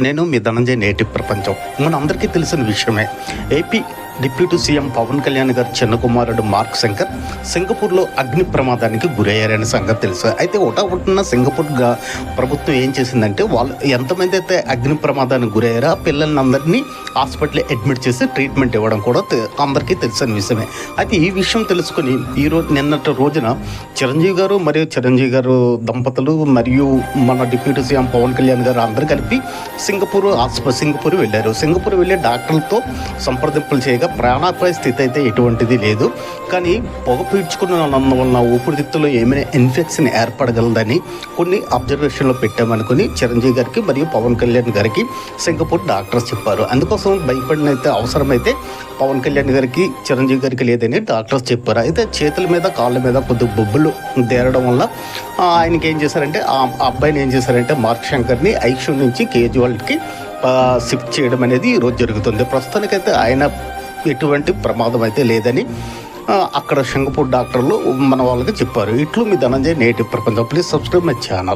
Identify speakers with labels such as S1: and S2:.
S1: నేను మీ ధనంజయ్ నేటివ్ ప్రపంచం మనందరికీ తెలిసిన విషయమే. AP deputy CM Pawan Kalyan గారు చిన్న కుమారుడు మార్క్ శంకర్ సింగపూర్లో అగ్ని ప్రమాదానికి గురయ్యారనే సంగతి తెలుసు. అయితే ఒకటొకటిన సింగపూర్ ప్రభుత్వం ఏం చేసిందంటే వాళ్ళు ఎంతమంది అయితే అగ్ని ప్రమాదానికి గురయ్యారో ఆ పిల్లల్ని అందరినీ హాస్పిటల్లో అడ్మిట్ చేసి ట్రీట్మెంట్ ఇవ్వడం కూడా అందరికీ తెలిసిన విషయమే. అయితే ఈ విషయం తెలుసుకుని నిన్నటి రోజున చిరంజీవి గారు దంపతులు మరియు మన డిప్యూటీ సీఎం పవన్ కళ్యాణ్ గారు అందరూ కలిపి సింగపూర్ వెళ్ళారు. సింగపూర్ వెళ్ళి డాక్టర్లతో సంప్రదింపులు చేయగా ప్రాణాపాయ స్థితి అయితే ఎటువంటిది లేదు, కానీ పొగ పీల్చుకున్నందువలన ఊపిరితిత్తులో ఏమైనా ఇన్ఫెక్షన్ ఏర్పడగలదని కొన్ని అబ్జర్వేషన్లో పెట్టామనుకుని చిరంజీవి గారికి మరియు పవన్ కళ్యాణ్ గారికి సింగపూర్ డాక్టర్స్ చెప్పారు. అందుకోసం భయపడిన అవసరమైతే పవన్ కళ్యాణ్ గారికి చిరంజీవి గారికి లేదని డాక్టర్స్ చెప్పారు. అయితే చేతుల మీద కాళ్ళ మీద కొద్దిగా బొబ్బులు తేరడం వల్ల ఆయనకి ఏం చేశారంటే ఆ అబ్బాయిని ఏం చేశారంటే మార్క్ శంకర్ని ఐక్యూ నుంచి కేజ్రీవాల్కి షిఫ్ట్ చేయడం అనేది ఈరోజు జరుగుతుంది. ప్రస్తుతానికైతే ఆయన ఎటువంటి ప్రమాదం అయితే లేదని అక్కడ సింగపూర్ డాక్టర్లు మన వాళ్ళకి చెప్పారు. ఇట్లు మీ ధనంజయ్ నేటివ్ ప్రపంచం. Please subscribe my channel.